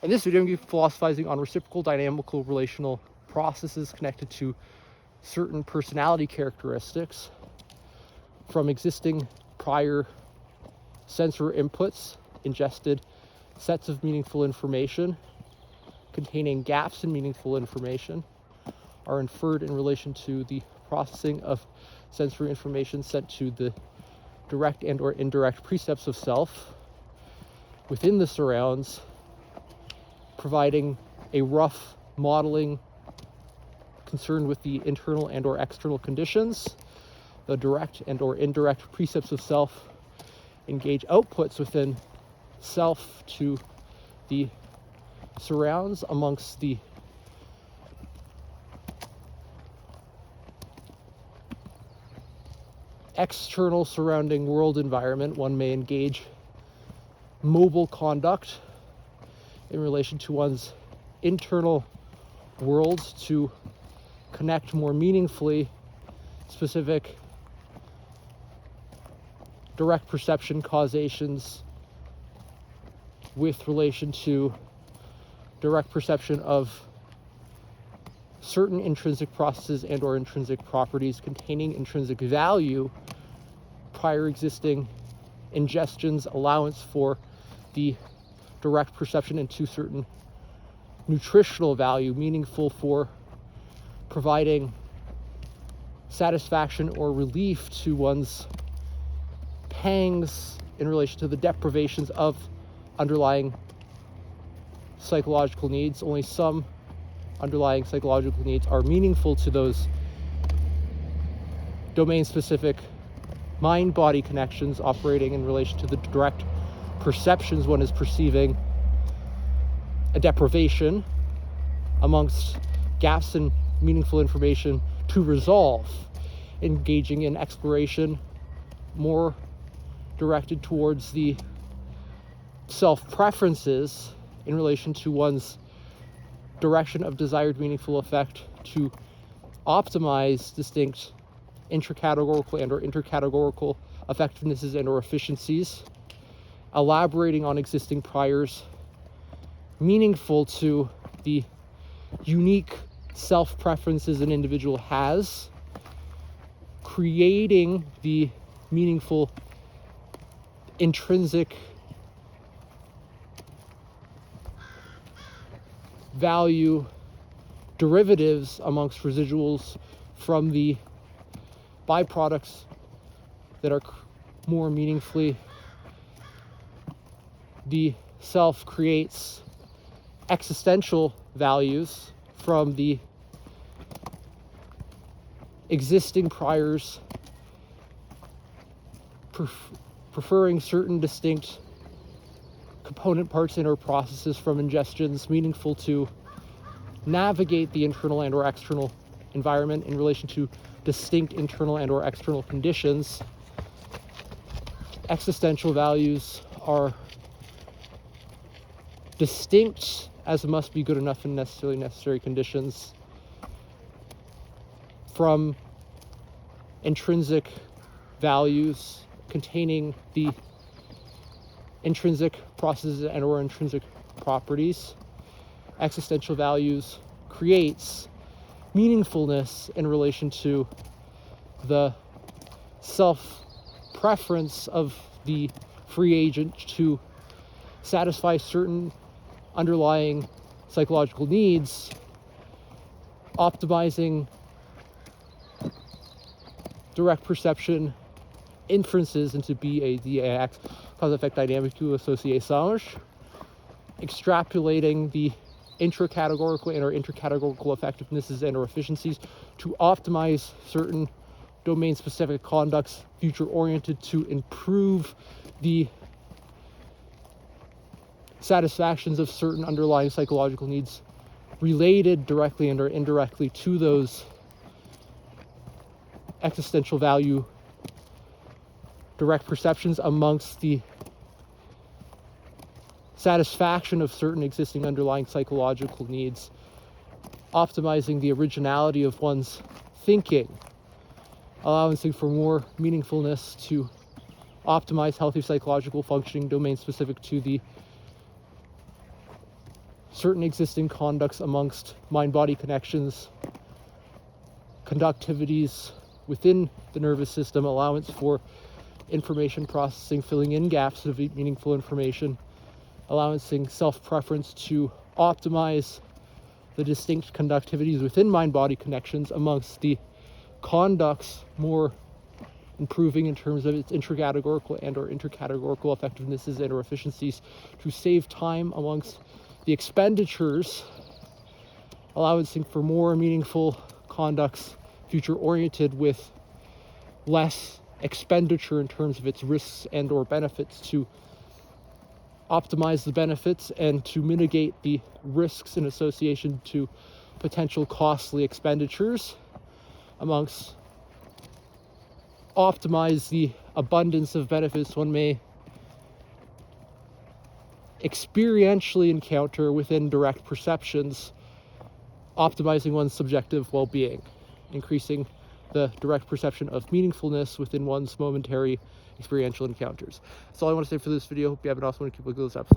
In this video, I'm going to be philosophizing on reciprocal dynamical relational processes connected to certain personality characteristics from existing prior sensory inputs, ingested sets of meaningful information containing gaps in meaningful information are inferred in relation to the processing of sensory information sent to the direct and or indirect precepts of self within the surrounds, providing a rough modeling concerned with the internal and or external conditions. The direct and or indirect precepts of self engage outputs within self to the surrounds amongst the external surrounding world environment. One may engage mobile conduct in relation to one's internal world to connect more meaningfully specific direct perception causations with relation to direct perception of certain intrinsic processes and or intrinsic properties containing intrinsic value, prior existing ingestions, allowance for the direct perception into certain nutritional value, meaningful for providing satisfaction or relief to one's pangs in relation to the deprivations of underlying psychological needs. Only some underlying psychological needs are meaningful to those domain-specific mind-body connections operating in relation to the direct perceptions one is perceiving a deprivation amongst gaps in meaningful information to resolve, engaging in exploration more directed towards the self-preferences in relation to one's direction of desired meaningful effect to optimize distinct intracategorical and or intercategorical effectivenesses and or efficiencies, elaborating on existing priors meaningful to the unique self-preferences an individual has, creating the meaningful intrinsic value derivatives amongst residuals from the byproducts that are more meaningfully the self creates existential values from the existing priors preferring certain distinct component parts in or processes from ingestions meaningful to navigate the internal and or external environment in relation to distinct internal and or external conditions. Existential values are distinct as must be good enough in necessarily necessary conditions from intrinsic values containing the intrinsic processes and or intrinsic properties. Existential values creates meaningfulness in relation to the self-preference of the free agent to satisfy certain underlying psychological needs, optimizing direct perception inferences into BADAX cause-effect dynamical associations, extrapolating the intracategorical and or intercategorical effectivenesses and or efficiencies to optimize certain domain-specific conducts future-oriented to improve the satisfactions of certain underlying psychological needs related directly and or indirectly to those existential value direct perceptions amongst the satisfaction of certain existing underlying psychological needs, optimizing the originality of one's thinking, allowing for more meaningfulness to optimize healthy psychological functioning domain specific to the certain existing conducts amongst mind-body connections, conductivities within the nervous system, allowance for information processing, filling in gaps of meaningful information, allowancing self-preference to optimize the distinct conductivities within mind-body connections amongst the conducts, more improving in terms of its intracategorical and or intercategorical effectivenesses and or efficiencies to save time amongst the expenditures, allowancing for more meaningful conducts, future-oriented with less expenditure in terms of its risks and or benefits, to optimize the benefits and to mitigate the risks in association to potential costly expenditures, amongst optimize the abundance of benefits one may experientially encounter within direct perceptions, optimizing one's subjective well-being, increasing the direct perception of meaningfulness within one's momentary experiential encounters. That's all I want to say for this video. Hope you have an awesome one. Keep looking at those apps.